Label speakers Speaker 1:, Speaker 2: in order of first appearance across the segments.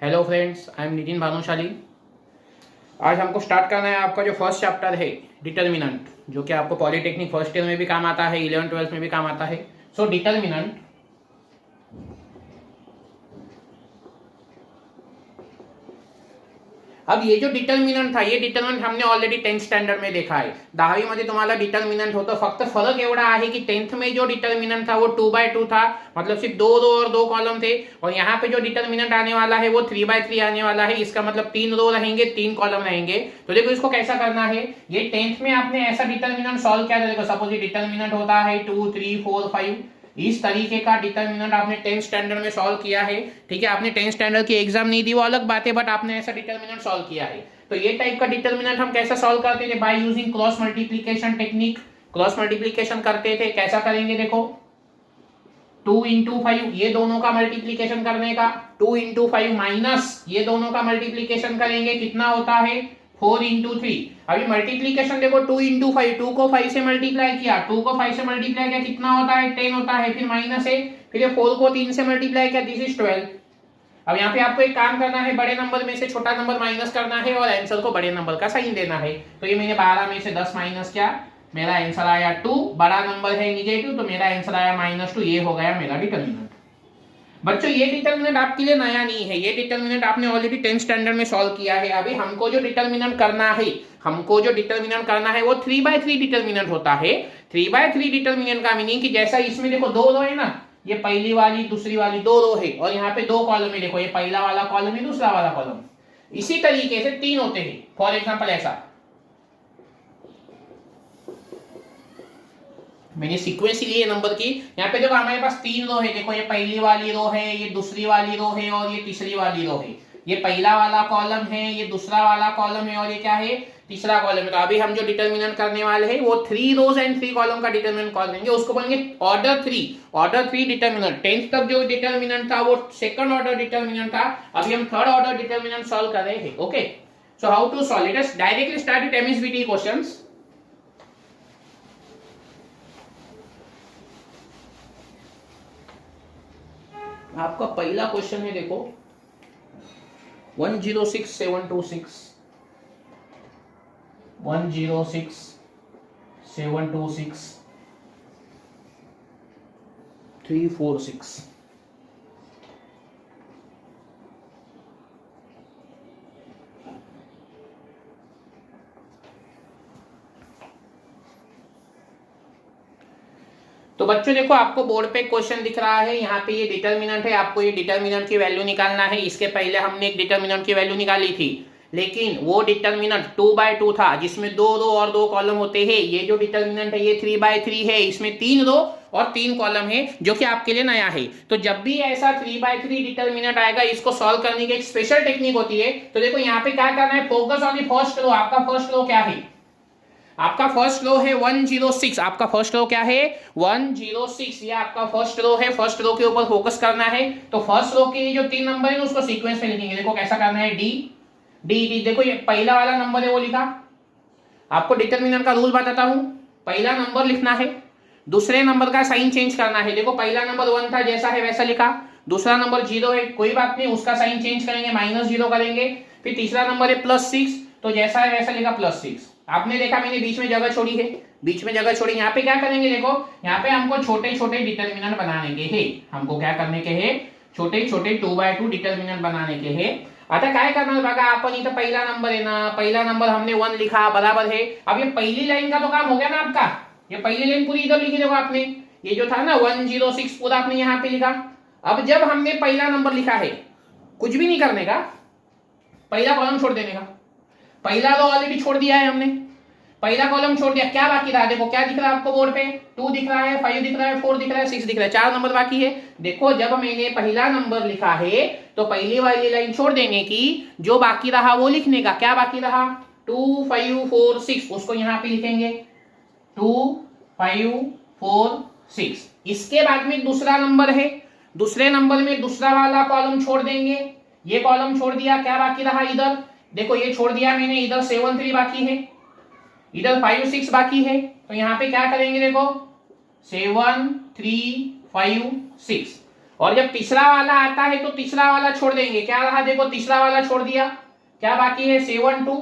Speaker 1: Hello friends, I am Nitin Bhanushali. आज हमको start करना है आपका जो फर्स्ट चैप्टर है डिटर्मिनेंट, जो कि आपको पॉलिटेक्निक फर्स्ट ईयर में भी काम आता है, 11th-12th में भी काम आता है। सो डिटर्मिनेंट अब ये जो डिटर्मिनंट था, ये डिटर्मिनंट हमने ऑलरेडी 10th स्टँडर्ड में देखा आहे. 10वी मध्ये तुम्हाला डिटर्मिनंट होतं. फक्त फरक एवढा आहे की 10th में जो डिटर्मिनंट था वो 2/2 था, मतलब सिर्फ 2 रो और 2 कॉलम थे. और यहाँ पे जो डिटर्मिनंट आने वाला है वो 3/3 आने वाला है. इसका मतलब 3 रो रहेंगे, 3 कॉलम रहेंगे. तो देखो इसको कैसा करना है. ये 10th में आपने ऐसा डिटर्मिनंट सॉल्व किया था. देखो सपोज ये डिटर्मिनंट होता है 2, 3, 4, 5. इस तरीके का डिटर्मिनेंट आपने 10th स्टैंडर्ड में सॉल्व किया है. ठीक है, आपने 10th स्टैंडर्ड की एग्जाम नहीं दी वो अलग बात है, बट आपने ऐसा डिटर्मिनेंट सॉल्व किया है. तो ये टाइप का डिटर्मिनेंट हम कैसा सॉल्व करते थे? By using cross multiplication technique. Cross multiplication करते थे. कैसा करेंगे? देखो 2 इंटू 5, ये दोनों का मल्टीप्लीकेशन करने का. 2 इंटू 5 माइनस ये दोनों का मल्टीप्लीकेशन करेंगे, कितना होता है 4 इंटू 3. अभी मल्टीप्लीकेशन देखो 2 इंटू 5, 2 को 5 से मल्टीप्लाई किया, 2 को 5 से मल्टीप्लाई किया, कितना होता है 10 होता है. फिर माइनस है, फिर ये 4 को 3 से मल्टीप्लाई किया, दिस इज 12. अब यहाँ पे आपको एक काम करना है, बड़े नंबर में से छोटा नंबर माइनस करना है और आंसर को बड़े नंबर का साइन देना है. तो ये मैंने 12 में से 10 माइनस किया, मेरा आंसर आया 2. बड़ा नंबर है निगेटिव, तो मेरा आंसर आया -2. ये हो गया मेरा डिटर्मिनेंट. बच्चों ये डिटर्मिनेंट आपके लिए नया नहीं है. ये डिटर्मिनेंट आपने ऑलरेडी 10th स्टैंडर्ड में सॉल्व किया है. अभी हमको जो डिटर्मिनेंट करना है वो 3/3 डिटर्मिनेंट होता है. 3/3 डिटर्मिनेंट का मीनिंग कि जैसा इसमें देखो 2 रो है ना, ये पहली वाली दूसरी वाली 2 रो है, और यहाँ पे 2 कॉलम है. देखो ये पहला वाला कॉलम है, दूसरा वाला कॉलम. इसी तरीके से 3 होते हैं. फॉर एग्जाम्पल ऐसा मैंने सीक्वेंस ली है नंबर की. यहाँ पे देखो हमारे पास 3 रो है. देखो ये पहली वाली रो है, ये दूसरी वाली रो है, और ये तीसरी वाली रो है. ये पहला वाला कॉलम है, ये दूसरा वाला कॉलम है, और ये क्या है तीसरा कॉलम है. तो अभी हम जो डिटर्मिनेंट करने वाले हैं वो 3 रोज एंड 3 कॉलम का डिटर्मिनेंट कर देंगे. उसको बोलेंगे ऑर्डर 3 डिटर्मिनेंट. 10th तक जो डिटर्मिनेंट था वो सेकंड ऑर्डर डिटर्मिनेंट था. अभी हम थर्ड ऑर्डर डिटर्मिनेंट सॉल्व कर रहे हैं. Okay, so how to solve it? Let's directly start with MSBT questions. आपका पहला क्वेश्चन है, देखो 106,726 346. तो बच्चों देखो आपको बोर्ड पे क्वेश्चन दिख रहा है. यहाँ पे ये डिटर्मिनेंट है, आपको ये डिटर्मिनेंट की वैल्यू निकालना है. इसके पहले हमने एक डिटर्मिनेंट की वैल्यू निकाली थी, लेकिन वो डिटर्मिनेंट 2/2 था, जिसमें 2 रो और 2 कॉलम होते हैं. ये जो डिटर्मिनेंट है ये 3/3 है, इसमें 3 रो और 3 कॉलम है, जो कि आपके लिए नया है. तो जब भी ऐसा 3/3 डिटर्मिनेंट आएगा, इसको सॉल्व करने की एक स्पेशल टेक्निक होती है. तो देखो यहाँ पे क्या करना है, focus on the first row. आपका फर्स्ट रो क्या है? आपका फर्स्ट रो है 106. आपका फर्स्ट रो क्या है? 106. ये आपका फर्स्ट रो है. फर्स्ट रो के ऊपर फोकस करना है. तो फर्स्ट रो के जो 3 नंबर है उसको सीक्वेंस में लिखेंगे. देखो कैसा करना है, डी डी डी. देखो ये पहला वाला नंबर है वो लिखा. आपको डिटर्मिनेंट का रूल बताता हूं. पहला नंबर लिखना है, दूसरे नंबर का साइन चेंज करना है. देखो पहला नंबर 1 था, जैसा है वैसा लिखा. दूसरा नंबर 0 है, कोई बात नहीं, उसका साइन चेंज करेंगे, -0 करेंगे. फिर तीसरा नंबर है +6, तो जैसा है वैसा लिखा +6. आपने देखा मैंने बीच में जगह छोड़ी है, बीच में जगह छोड़ी. यहाँ पे क्या करेंगे, देखो यहाँ पे हमको छोटे छोटे डिटर्मिनेंट बनाने के हैं. हमको क्या करने के हैं? छोटे छोटे 2/2 डिटर्मिनेंट बनाने के हैं. आता काय करणार बघा आपण, इथं पहिला नंबर है ना, पहिला नंबर हमने 1 लिखा, बराबर है. अब ये पहली लाइन का तो काम हो गया ना आपका. ये पहली लाइन पूरी इधर लिखी. देखो आपने ये जो था ना 106 पूरा आपने यहाँ पे लिखा. अब जब हमने पहला नंबर लिखा है, कुछ भी नहीं करने का, पहला कॉलम छोड़ देने का. पहला रो ऑलरेडी छोड़ दिया है हमने, पहला कॉलम छोड़ दिया. क्या बाकी रहा? देखो क्या दिख रहा है आपको बोर्ड पे? 2 दिख रहा है, 5 दिख रहा है, 4 दिख रहा है, 6 दिख रहा है. 4 नंबर बाकी है. देखो जब मैंने पहला नंबर लिखा है तो पहली वाली लाइन छोड़ देने की, जो बाकी रहा वो लिखने का. क्या बाकी रहा? 2, 5, 4, 6. उसको यहाँ पे लिखेंगे 2, 5, 4, 6. इसके बाद में दूसरा नंबर है, दूसरे नंबर में दूसरा वाला कॉलम छोड़ देंगे. ये कॉलम छोड़ दिया. क्या बाकी रहा? इधर देखो ये छोड़ दिया मैंने, इधर 7, 3 बाकी है, इधर 5, 6 बाकी है. तो यहाँ पे क्या करेंगे, देखो 7, 3, 5, 6. और जब तीसरा वाला आता है तो तीसरा वाला छोड़ देंगे, क्या रहा देखो, तीसरा वाला छोड़ दिया, क्या बाकी है 7 2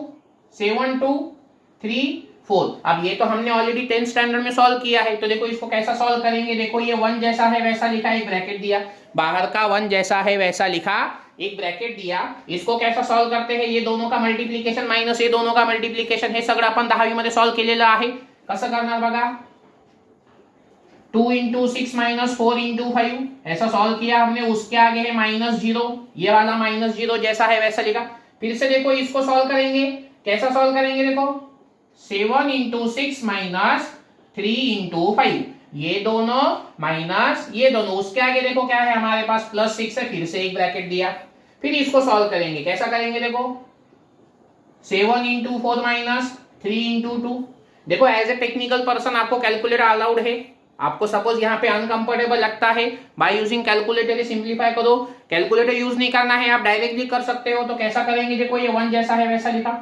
Speaker 1: 3 4। अब ये तो हमने ऑलरेडी 10th स्टैंडर्ड में सॉल्व किया है, तो देखो इसको कैसा सॉल्व करेंगे, देखो ये 1 जैसा है वैसा लिखा, एक ब्रैकेट दिया, बाहर का 1 जैसा है वैसा लिखा, एक ब्रैकेट दिया, इसको कैसा सॉल्व करते हैं, ये दोनों का मल्टिप्लिकेशन माइनस ये दोनों का मल्टिप्लिकेशन हे सगळं आपण 10वी मध्ये सॉल्व केलेलं आहे। कसं करणार बघा, 2 × 6 - 4 × 5 ऐसा सॉल्व किया हमने, उसके आगे है -0, ये वाला -0 जैसा है वैसा लिखा। फिर से देखो इसको सॉल्व करेंगे, कैसा सॉल्व करेंगे, देखो 7 × 6 - 3 × 5, ये दोनों माइनस ये दोनों, उसके आगे देखो क्या है हमारे पास +6 है, फिर से एक ब्रैकेट दिया, फिर इसको सॉल्व करेंगे, कैसा करेंगे, देखो 7 × 4 - 3 × 2। देखो एज ए टेक्निकल पर्सन आपको कैलकुलेटर अलाउड है, आपको सपोज यहाँ पे अनकंफर्टेबल लगता है, बाय यूजिंग कैलकुलेटर सिंप्लीफाई करो, कैलकुलेटर यूज नहीं करना है, आप डायरेक्टली कर सकते हो, तो कैसा करेंगे, देखो ये 1 जैसा है वैसा लिखा,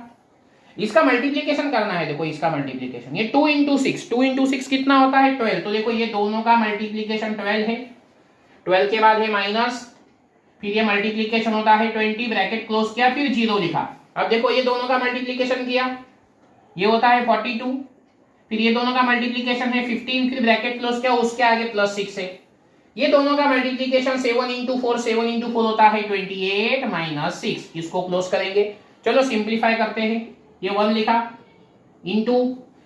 Speaker 1: इसका मल्टीप्लिकेशन करना है, देखो इसका मल्टीप्लिकेशन, ये 2 × 6, 2 × 6 कितना होता है 12, तो देखो ये दोनों का मल्टीप्लिकेशन 12 है, 12 के बाद है माइनस, फिर ये मल्टीप्लिकेशन होता है 20, ब्रैकेट क्लोज किया, फिर 0 लिखा। अब देखो ये दोनों का मल्टीप्लिकेशन किया, ये होता है 42, फिर ये दोनों का मल्टीप्लिकेशन है 15, फिर ब्रैकेट क्लोज किया, उसके आगे +6 है, ये दोनों का मल्टीप्लिकेशन 7 × 4, 7 × 4 होता है 28 - 6, इसको क्लोज करेंगे। चलो सिंप्लीफाई करते हैं, ये 1 लिखा इंटू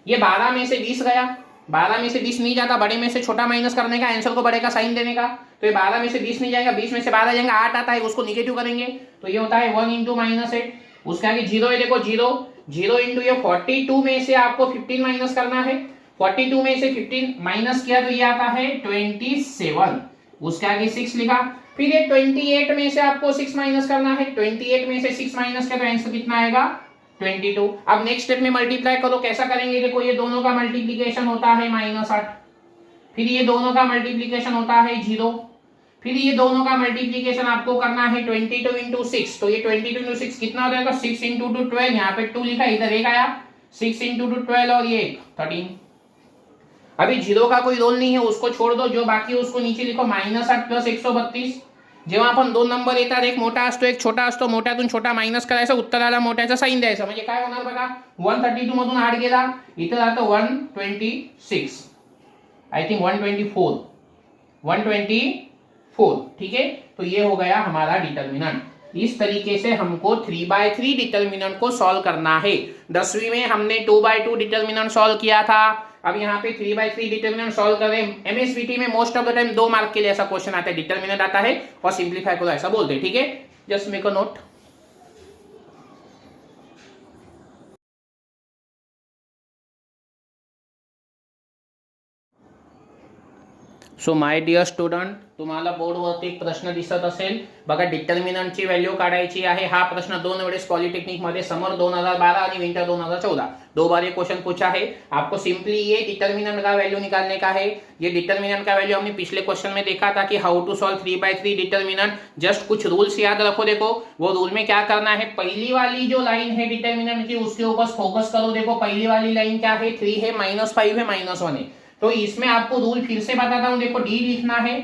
Speaker 1: ये 12 में से 20 गया, 12 में से 20 नहीं जाता, बड़े में से छोटा माइनस करने का, आंसर को बड़े का साइन देने का, तो ये 12 में से 20 नहीं जाएगा, 20 में से 12 जाएगा, 8 आता है, उसको निगेटिव करेंगे, तो ये होता है 1 × -8, उसके आगे 0 है, देखो 0 इंटू ये 42 में से आपको 15 माइनस करना है, 42 में से 15 माइनस किया तो ये आता है 27, उसके आगे 6 लिखा, फिर ये 28 में से आपको 6 माइनस करना है, 28 में से 6 माइनस किया तो आंसर कितना आएगा 22। अब नेक्स्ट स्टेप में मल्टीप्लाई करो, कैसा करेंगे, देखो ये दोनों का मल्टीप्लिकेशन होता है -8, फिर ये दोनों का मल्टीप्लिकेशन होता है 0, फिर ये दोनों का मल्टीप्लिकेशन आपको करना है 22 × 6, तो ये 22 × 6 कितना हो जाएगा, 6 × 2 12, यहाँ पे 2 लिखा, इधर 1 आया, 6 × 2 12 और ये 13। अभी 0 का कोई रोल नहीं है, उसको छोड़ दो, जो बाकी है उसको नीचे लिखो, -8 + 132। जेव्हा आपण 2 नंबर येतात, एक मोठा असतो एक छोटा असतो, मोठ्यातून छोटा मायनस करायचा, उत्तराला मोठ्याचा साइन द्यायचा, म्हणजे काय होणार बघा, 132 मधून 8 गेला, इथं जातं 126, आई थिंक 124, ठीक है, तो ये हो गया हमारा डिटर्मिनेंट। इस तरीके से हमको 3/3 डिटर्मिनेंट को सॉल्व करना है। 10वीं में हमने 2/2 डिटर्मिनेंट सॉल्व किया था, अब यहाँ पे 3/3 डिटर्मिनेंट सॉल्व करें। एमएसबीटी में most of the time 2 mark के लिए ऐसा क्वेश्चन आता है, डिटर्मिनेंट आता है और सिंप्लीफाई करो ऐसा बोलते हैं, ठीक है, just make a note. So my dear student, तुम्हाला बोर्डवरती एक प्रश्न दिसत असेल बघा, डिटर्मिनंटची व्हॅल्यू काढायची आहे। हा प्रश्न 2 वेळेस पॉलिटेक्निक मध्ये समर 2012 आणि विंटर 2014 दो बार ये क्वेश्चन पूछा है। आपको सिंपली ये डिटर्मिनेंट का वैल्यू निकालने का है। ये डिटर्मिनेंट का वैल्यू हमने पिछले क्वेश्चन में देखा था कि how to solve 3/3 determinant. Just कुछ रूल्स याद रखो, देखो वो रूल में क्या करना है, पहली वाली जो लाइन है डिटर्मिनेंट की उसके ऊपर फोकस करो। देखो पहली वाली लाइन क्या है, 3 है, -5 है, -1 है, तो इसमें आपको रूल फिर से बताता हूं। देखो डी लिखना है,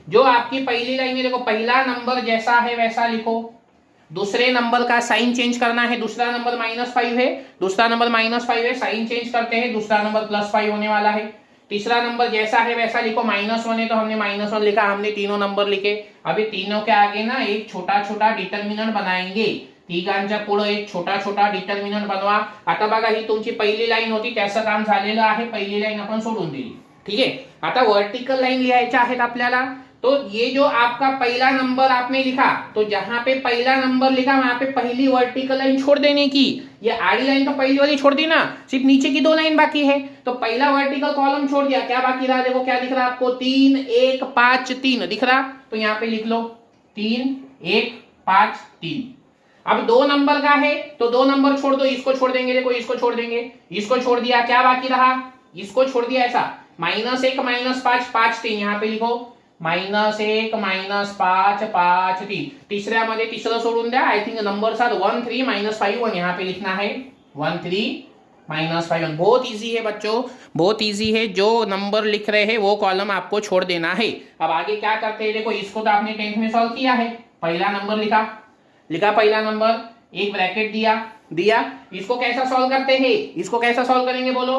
Speaker 1: जो आपकी पहली लाइन है, देखो पहला नंबर जैसा है वैसा लिखो। दूसरे नंबर का साइन चेंज करना है, दूसरा नंबर -5 है, दूसरा नंबर -5 है, साइन चेंज करते हैं, दूसरा नंबर +5 होने वाला है। तीसरा नंबर जैसा है वैसा लिखो, -1 है तो हमने -1 लिखा, हमने तीनों नंबर लिखे। अभी तीनों के आगे ना एक छोटा छोटा डिटर्मिनेंट बनाएंगे, तिघांच्या पुढे एक छोटा छोटा डिटर्मिनेंट बनवा। आता बघा ही तुमची पहिली लाइन होती, त्याचं काम झालेलं आहे, पहिली लाइन आपण सोडून दिली, ठीक है। आता वर्टिकल लाइन लिहायच्या आहेत आपल्याला, तो ये जो आपका पहला नंबर आपने लिखा, तो जहां पे पहला नंबर लिखा वहां पे पहली वर्टिकल लाइन छोड़ देने की। ये आड़ी लाइन तो पहली वाली छोड़ दी ना, सिर्फ नीचे की 2 लाइन बाकी है, तो पहला वर्टिकल कॉलम छोड़ दिया, क्या बाकी रहा, देखो क्या दिख रहा है आपको, 3 1 5 3 दिख रहा, तो यहाँ पे लिख लो 3 1 5 3। अब 2 नंबर का है तो 2 नंबर छोड़ दो, इसको छोड़ देंगे, देखो इसको छोड़ देंगे, इसको छोड़ दिया, क्या बाकी रहा, इसको छोड़ दिया ऐसा, -1 -5 5 3, यहाँ पे लिखो -1 -5 5 3। तीसऱ्या मध्ये तीसरा सोडून द्या, आई थिंक नंबर 7 1 3 -5 1, यहाँ पे लिखना है 1 3 -5 बहुत इजी है बच्चों, बहुत इजी है। जो नंबर लिख रहे हैं वो कॉलम आपको छोड़ देना है। अब आगे क्या करते हैं, देखो इसको तो आपने 10th में सॉल्व किया है। पहला नंबर लिखा पहला नंबर, एक ब्रैकेट दिया। इसको कैसा सॉल्व करते हैं, इसको कैसा सॉल्व करेंगे बोलो,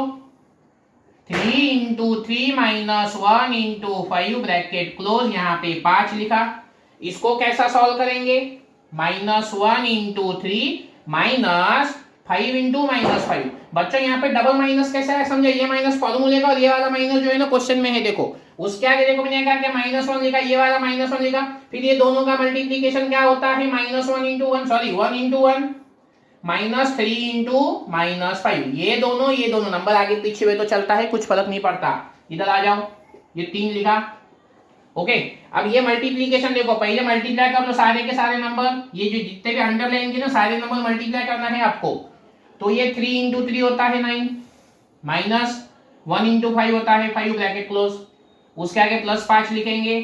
Speaker 1: 3 × 3 - 1 × 5 ब्रैकेट क्लोज, यहाँ पे 5 लिखा। इसको कैसा सॉल्व करेंगे, -1 × 3 -5 × -5। बच्चों यहाँ पे डबल माइनस कैसा है समझे, ये माइनस फॉर्मूले का और ये वाला माइनस जो है ना क्वेश्चन में है। देखो उसके आगे देखो मैंने कहा कि -1 लिखा, ये वाला -1 लिखा, फिर ये दोनों का मल्टीप्लीकेशन क्या होता है, -1 × 1 सॉरी 1 × 1 -3 × -5। ये दोनों नंबर आगे पीछे हुए तो चलता है, कुछ फर्क नहीं पड़ता। इधर आ जाओ, ये 3 लिखा। ओके अब ये मल्टीप्लीकेशन देखो, पहले मल्टीप्लाई कर लो सारे के सारे नंबर, ये जो जितने भी अंडरलाइन के ना सारे नंबर मल्टीप्लाई करना है आपको। तो ये 3 × 3 होता है 9, -1 × 5 होता है 5 ब्रैकेट क्लोज, उसके आगे +5 लिखेंगे।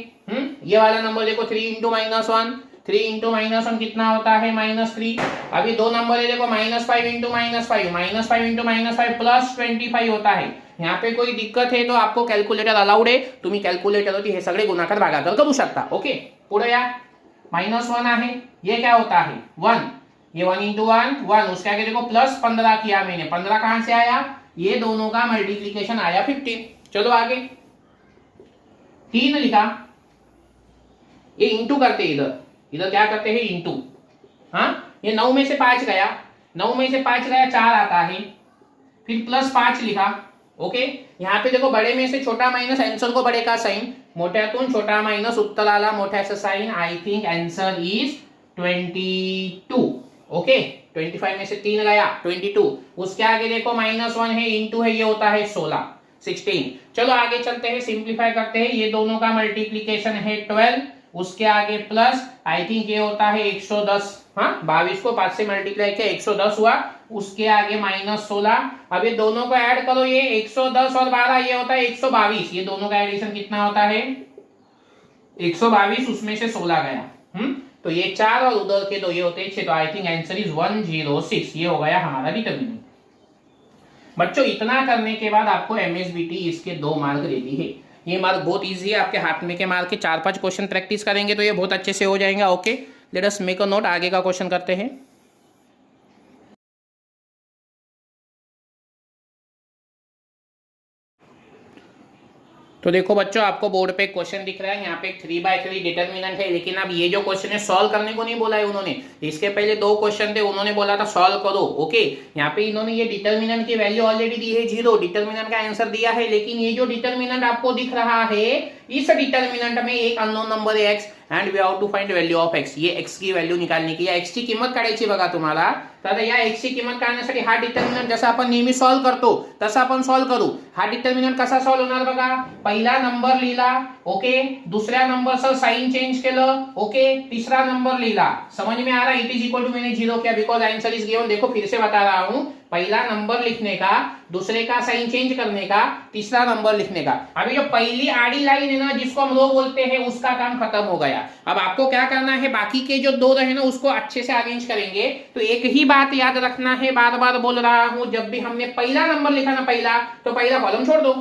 Speaker 1: ये वाला नंबर देखो 3 × -1, 3 × -1 कितना होता है -3। अभी दो नंबर है देखो, -5 × -5, -5 × -5 +25 होता है। यहाँ पे कोई दिक्कत है तो आपको कॅल्क्युलेटर अलाउड आहे, तुम्ही कॅल्क्युलेटर हे सगळे गुणाकार भागाकार करू शकता। ओके पुढे या, -1 आहे, ये क्या होता है 1, ये 1 × 1 उसके आगे देखो +15 किया मैंने, 15 कहां से आया, ये दोनों का मल्टीप्लीकेशन आया 15। चलो आगे 3 लिखा, ये इंटू करते इधर क्या करते हैं इंटू। हाँ ये 9 में से 5 गया, 9 में से 5 गया 4 आता है, फिर +5 लिखा। ओके यहाँ पे देखो बड़े में से छोटा माइनस, आंसर को बड़े का साइन, मोठ्यातून छोटा माइनस, उत्तर आला मोठ्याचं sign. I think answer is 22। Okay 25 में से 3 गया 22, उसके आगे देखो -1 है, इंटू है, ये होता है 16। चलो आगे चलते हैं, सिंप्लीफाई करते हैं। ये दोनों का मल्टीप्लीकेशन है 12, उसके आगे प्लस, आई थिंक ये होता है 110। हाँ 22 को 5 से मल्टीप्लाई किया 110 हुआ, उसके आगे -16। अब ये दोनों को ऐड करो, ये 110 और 12 ये होता है 122। ये दोनों का एडिशन कितना होता है 122, उसमें से 16 गया। तो ये 4 और उधर के 2 ये होते हैं 6। तो आई थिंक आंसर इज 106। ये हो गया हमारा डिटरमिनेंट। बच्चों इतना करने के बाद आपको एमएसबीटी इसके 2 मार्क देती है। ये मार्क बहुत इजी है, आपके हाथ में के मार्क के 4-5 क्वेश्चन प्रैक्टिस करेंगे तो ये बहुत अच्छे से हो जाएगा। Okay let us make a note, आगे का क्वेश्चन करते हैं। तो देखो बच्चों आपको बोर्ड पे क्वेश्चन दिख रहा है, यहाँ पे 3/3 डिटरमिनेंट है, लेकिन अब ये जो क्वेश्चन है सॉल्व करने को नहीं बोला है उन्होंने। इसके पहले 2 क्वेश्चन थे, उन्होंने बोला था सॉल्व करो। ओके यहाँ पे इन्होंने ये डिटरमिनेंट की वैल्यू ऑलरेडी दी है 0, डिटरमिनेंट का आंसर दिया है, लेकिन ये जो डिटरमिनेंट आपको दिख रहा है इस डिटरमिनेंट में एक अननोन नंबर है x and we have to find value of x। ये x की व्हॅल्यू निकालने की, या x ची किंमत काढायची बघा तुम्हाला। तर या x ची किंमत काढण्यासाठी हा डिटरमिनेंट जसा आपण नेहमी सॉल्व करतो तसा आपण सॉल्व करू। हा डिटरमिनेंट कसा सॉल्व होणार बघा, पहिला नंबर लिहिला, ओके दुसऱ्या नंबरचं साइन चेंज केलं, ओके तीसरा नंबर लिहिला। समझ में आ रहा है, इट इज इक्वल टू मैंने 0 किया बिकॉज आंसर इज गिवन। देखो फिर से बता रहा हूं, पहला नंबर लिखने का, दूसरे का साइन चेंज करने का, तीसरा नंबर लिखने का। अभी जो पहली आड़ी लाइन है ना जिसको हम रो बोलते हैं उसका काम खत्म हो गया। अब आपको क्या करना है, बाकी के जो 2 रहे ना उसको अच्छे से अरेंज करेंगे। तो एक ही बात याद रखना है, बार बार बोल रहा हूं, जब भी हमने पहला नंबर लिखा ना पहला, तो पहला कॉलम छोड़ दो।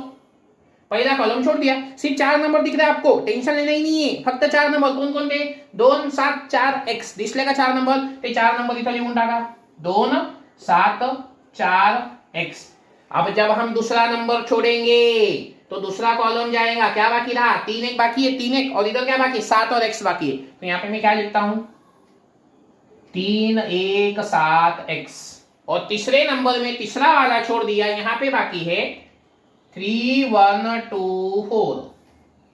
Speaker 1: पहला कॉलम छोड़ दिया, सिर्फ 4 नंबर दिख रहा है आपको, टेंशन लेना ही नहीं है। फक्त 4 नंबर कोण कोणते, 2 7 4 x दिसले का 4 नंबर, ते 4 नंबर इथं लिहून टाका, 2 7 4 x। अब जब हम दूसरा नंबर छोड़ेंगे तो दूसरा कॉलम जाएगा, क्या बाकी रहा 3 1 बाकी है, 3 1 और इधर क्या बाकी 7 और x बाकी है। तो यहाँ पे मैं क्या लिखता हूं 3 1 7 x, और तीसरे नंबर में तीसरा वाला छोड़ दिया, यहाँ पे बाकी है 3 1 2 4।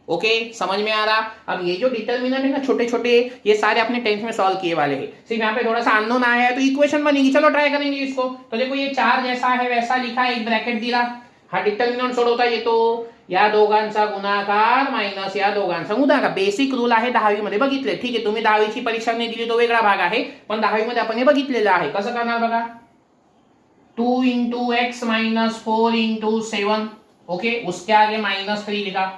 Speaker 1: ओके समझ में आ रहा। अब ये जो डिटरमिनेंट है ना छोटे छोटे, ये सारे अपने 10th में सॉल्व किए वाले हैं, सिर्फ यहाँ पे थोड़ा सा अननोन आया है तो इक्वेशन बनेगी। चलो ट्राई करेंगे इसको। तो देखो ये 4 जैसा है वैसा लिखा, एक ब्रॅकेट दिला, हा डिटरमिनेंट सोडवता येतो, या दोघांचा गुणाकार मायनस या दोघांचा गुणाकार। बेसिक रूल आहे 10वी मध्ये बघितले, ठीक आहे तुम्ही 10वीची परीक्षा नाही दिली तो वेगळा भाग आहे, पण 10वी मध्ये आपण हे बघितलेलं आहे। कसं करणार बघा, 2 × x - 4 × 7, ओके उसके आगे -3 लिखा,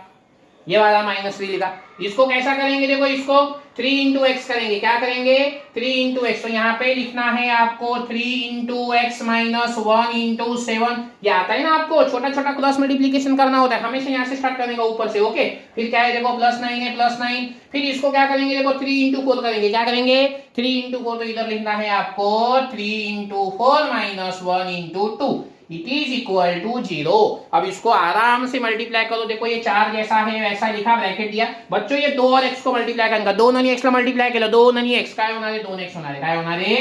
Speaker 1: ये वाला -3 लिखा। इसको कैसा करेंगे, देखो इसको 3 इंटू एक्स करेंगे। क्या करेंगे, 3 इंटू एक्स। तो यहाँ पे लिखना है आपको 3 इंटू एक्स माइनस 1 इंटू 7। ये आता है ना आपको, छोटा छोटा क्रॉस मल्टीप्लीकेशन करना होता है हमेशा, यहाँ से स्टार्ट करने का ऊपर से। ओके, फिर क्या है देखो +9 है, +9। फिर इसको क्या करेंगे, देखो 3 इंटू 4 करेंगे। क्या करेंगे, 3 इंटू 4। तो इधर लिखना है आपको 3 into 4 minus 1 into 2 it is equal to 0। अब इसको आराम से मल्टीप्लाई करो। देखो ये 4 जैसा है वैसा लिखा, ब्रैकेट दिया। बच्चों ये 2 और x को मल्टीप्लाई करेंगे, 2 ननी x ला मल्टीप्लाई केलं, 2 ननी x काय होणार आहे, 2x होणार आहे। काय होणार आहे,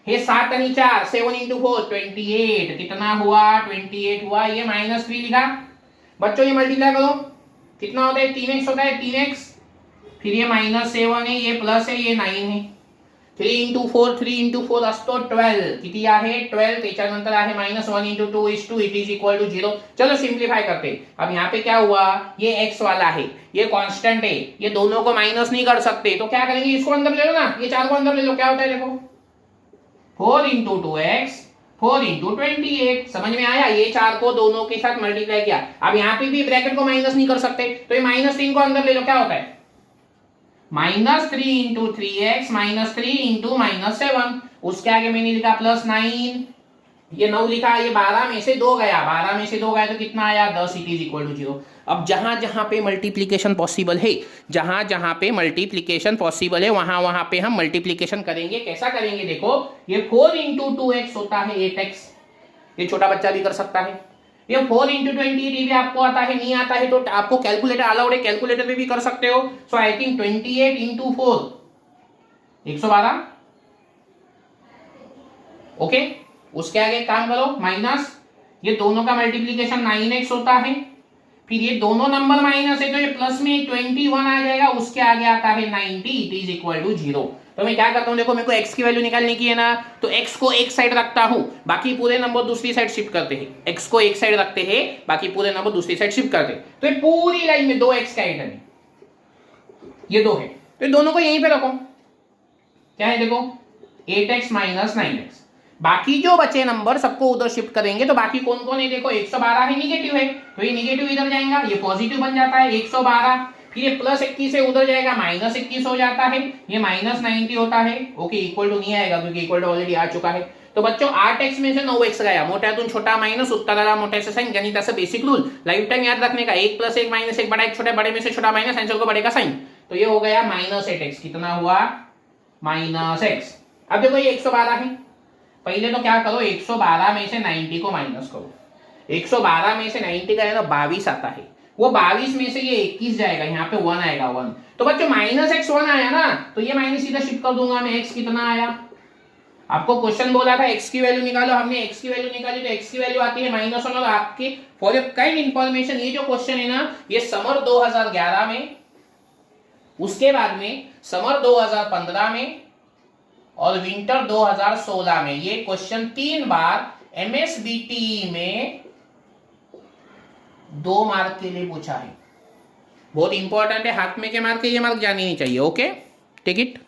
Speaker 1: हे 7 आणि 4 7 इंटू 4 28 कितना हुआ, 28 हुआ। ये -3 लिखा। बच्चों ये मल्टीप्लाई करो, कितना होता है, 3x होता है, 3x। फिर ये -7 है, ये प्लस है, ये 9 है। 3 इंटू 4 असतो 12, किती आहे 12। त्याच्यानंतर आहे -1 into 2 is 2 it is equal to 0। चलो सिंप्लीफाई करते। अब यहाँ पे क्या हुआ, ये x वाला है, ये कांस्टेंट है, ये दोनों को माइनस नहीं कर सकते। तो क्या करेंगे, इसको अंदर ले लो ना, ये 4 को अंदर ले लो। क्या होता है देखो 4 इंटू 2x 4 इंटू 28। समझ में आया, ये 4 को दोनों के साथ मल्टीप्लाई किया। अब यहाँ पे भी ब्रैकेट को माइनस नहीं कर सकते, तो ये -3 को अंदर ले लो। क्या होता है -3 इंटू 3x -3 इंटू -7। उसके आगे मैंने लिखा +9, ये 9 लिखा, ये 12 में से 2 गया, 12 में से 2 गया तो कितना आया 10 इट इज इक्वल टू 0। अब जहां जहां पे मल्टीप्लीकेशन पॉसिबल है, जहां जहां पे मल्टीप्लीकेशन पॉसिबल है वहां वहां पे हम मल्टीप्लीकेशन करेंगे। कैसा करेंगे, देखो ये 4 इंटू 2x होता है 8x, ये छोटा बच्चा भी कर सकता है। ये 4 इंटू 28 भी आपको आता है, नहीं आता है तो आपको कैलकुलेटर अलाउड है, कैलकुलेटर पे भी कर सकते हो। सो आई थिंक 28 इंटू 4 112। ओके, उसके आगे काम करो माइनस, ये दोनों का मल्टीप्लीकेशन 9x होता है। फिर ये दोनों नंबर माइनस है तो ये प्लस में 21 आ जाएगा। उसके आगे आता है 90 इट इज इक्वल टू 0। तो मैं क्या करता हूं, देखो मेरे को x की वैल्यू निकालने की है ना, तो x को एक साइड रखता हूं, बाकी पूरे नंबर दूसरी साइड शिफ्ट करते हैं। x को एक साइड रखते हैं, बाकी पूरे नंबर दूसरी साइड शिफ्ट करते हैं। तो ये पूरी लाइन में 2x का आइटम है, ये 2 है, तो दोनों को यहीं पे रखो। क्या है देखो 8x माइनस 9x। बाकी जो बचे नंबर सबको उधर शिफ्ट करेंगे। तो बाकी कौन कौन है देखो, 112 है, निगेटिव है, तो ये निगेटिव इधर जाएगा, ये पॉजिटिव बन जाता है 112। फिर ये +21 है, उधर जाएगा -21 हो जाता है, ये -90 होता है। ओके, इक्वल टू नहीं आएगा क्योंकि इक्वल टू ऑलरेडी आ चुका है। तो बच्चों 8x में से 9x गया, मोठ्यातून छोटा माइनस, उत्तराला मोठ्याचं साइन। गणिताचं बेसिक रूल लाइफ टाइम याद रखने का, 1 + 1 - 1 बड़ा 1 छोटा, बड़े में से छोटा माइनस, आंसर को बड़े का साइन। तो ये हो गया -8x। कितना हुआ -x। अब देखो ये 112 है, पहले तो क्या करो 112 में से 90 को माइनस करो। 112 में से 90 का है ना 22 आता है, वो 22 में से ये 21 जाएगा, यहाँ पे 1 आएगा 1। तो बच्चों -x 1 आया ना, तो ये माइनस सीधा शिफ्ट कर दूंगा मैं। x कितना आया, आपको क्वेश्चन बोला था x की वैल्यू निकालो, हमने x की वैल्यू निकाली तो x की वैल्यू आती है -1। और आपके फॉर योर काइंड इंफॉर्मेशन, ये जो क्वेश्चन है ना ये समर 2011 में, उसके बाद में समर 2015 में और विंटर 2016 में ये क्वेश्चन 3 बार MSBTE में 2 मार्क के लिए पूछा है। बहुत इंपॉर्टेंट है, हाथ में के मार्क है, ये मार्क जाने नहीं चाहिए। Okay, take it.